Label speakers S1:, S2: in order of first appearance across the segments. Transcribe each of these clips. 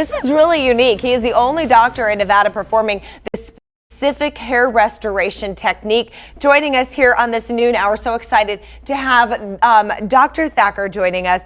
S1: This is really unique. He is the only doctor in Nevada performing this specific hair restoration technique. Joining us here on this noon hour, so excited to have Dr. Thaker joining us.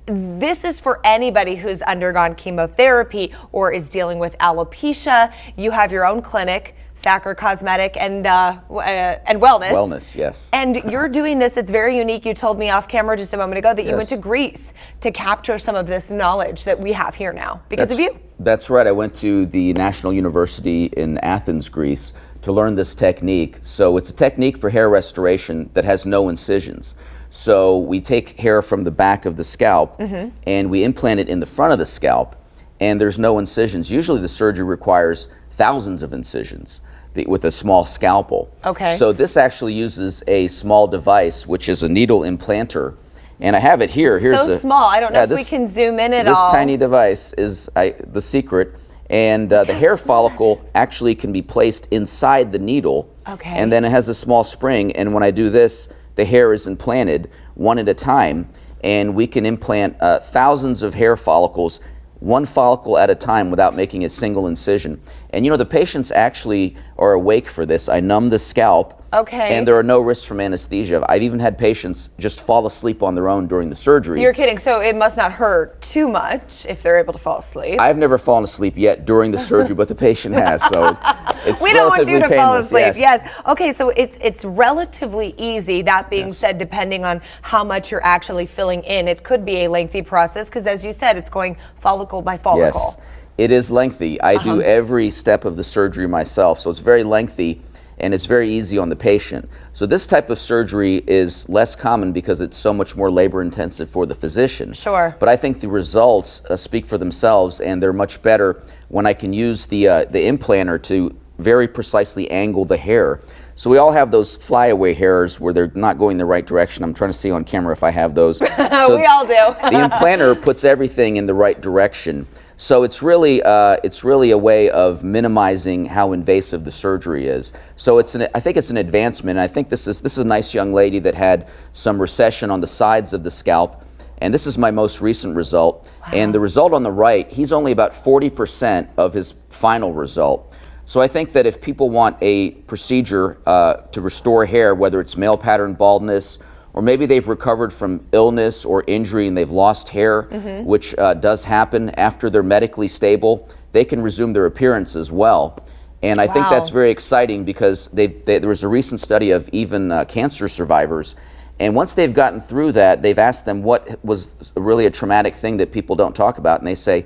S1: This is for anybody who's undergone chemotherapy or is dealing with alopecia. You have your own clinic, Thaker Cosmetic and Wellness.
S2: Wellness, yes.
S1: And you're doing this, it's very unique. You told me off camera just a moment ago that you went to Greece to capture some of this knowledge that we have here now because of you.
S2: That's right. I went to the National University in Athens, Greece to learn this technique. So it's a technique for hair restoration that has no incisions. So we take hair from the back of the scalp and we implant it in the front of the scalp, and there's no incisions. Usually the surgery requires thousands of incisions with a small scalpel.
S1: Okay.
S2: So this actually uses a small device, which is a needle implanter. And I have it here. Here's
S1: so small. I don't know if we can zoom in at all.
S2: This tiny device is the secret. And the hair follicle actually can be placed inside the needle.
S1: Okay.
S2: And then it has a small spring. And when I do this, the hair is implanted one at a time. And we can implant thousands of hair follicles, one follicle at a time, without making a single incision. And you know, the patients actually are awake for this. I numb the scalp.
S1: Okay.
S2: And there are no risks from anesthesia. I've even had patients just fall asleep on their own during the surgery.
S1: You're kidding. So it must not hurt too much if they're able to fall asleep.
S2: I've never fallen asleep yet during the surgery, but the patient has. So it's
S1: we don't want you to
S2: painless,
S1: fall asleep.
S2: Yes.
S1: Okay, so it's relatively easy. That being said, depending on how much you're actually filling in, it could be a lengthy process because, as you said, it's going follicle by follicle.
S2: Yes, it is lengthy. I do every step of the surgery myself, so it's very lengthy. And it's very easy on the patient. So this type of surgery is less common because it's so much more labor intensive for the physician.
S1: Sure.
S2: But I think the results speak for themselves, and they're much better when I can use the implanter to very precisely angle the hair. So we all have those flyaway hairs where they're not going the right direction. I'm trying to see on camera if I have those. So
S1: we all do.
S2: The implanter puts everything in the right direction. So it's really a way of minimizing how invasive the surgery is. So I think it's an advancement. I think this is a nice young lady that had some recession on the sides of the scalp, and this is my most recent result. Wow. And the result on the right, he's only about 40% of his final result. So I think that if people want a procedure to restore hair, whether it's male pattern baldness, or maybe they've recovered from illness or injury and they've lost hair, which does happen after they're medically stable, they can resume their appearance as well. And I think that's very exciting because there was a recent study of even cancer survivors. And once they've gotten through that, they've asked them what was really a traumatic thing that people don't talk about. And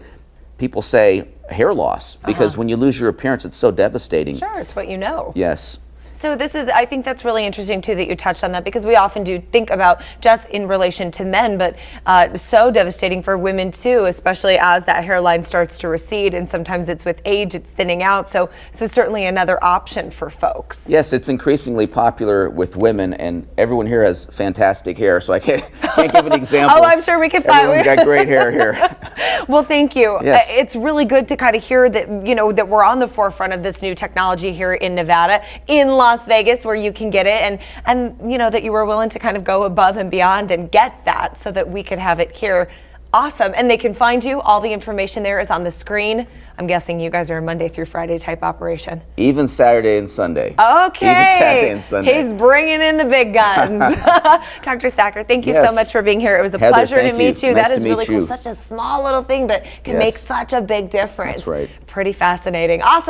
S2: people say hair loss, because when you lose your appearance, it's so devastating.
S1: Sure, it's what you know.
S2: Yes.
S1: So I think that's really interesting too that you touched on that, because we often do think about just in relation to men, but so devastating for women too, especially as that hairline starts to recede, and sometimes it's with age, it's thinning out. So this is certainly another option for folks.
S2: Yes, it's increasingly popular with women, and everyone here has fantastic hair, so I can't give an example.
S1: Oh, I'm sure we can find.
S2: Everyone's got great hair here.
S1: Well, thank you.
S2: Yes.
S1: It's really good to kind of hear that, that we're on the forefront of this new technology here in Nevada, in Las Vegas, where you can get it, and that you were willing to kind of go above and beyond and get that so that we could have it here. Awesome. And they can find you. All the information there is on the screen. I'm guessing you guys are a Monday through Friday type operation.
S2: Even Saturday and Sunday.
S1: Okay.
S2: Even Saturday and Sunday.
S1: He's bringing in the big guns. Dr. Thaker, thank you so much for being here. It was a pleasure to meet you.
S2: Nice
S1: that is really
S2: cool.
S1: Such a small little thing, but can make such a big difference.
S2: That's right.
S1: Pretty fascinating. Awesome.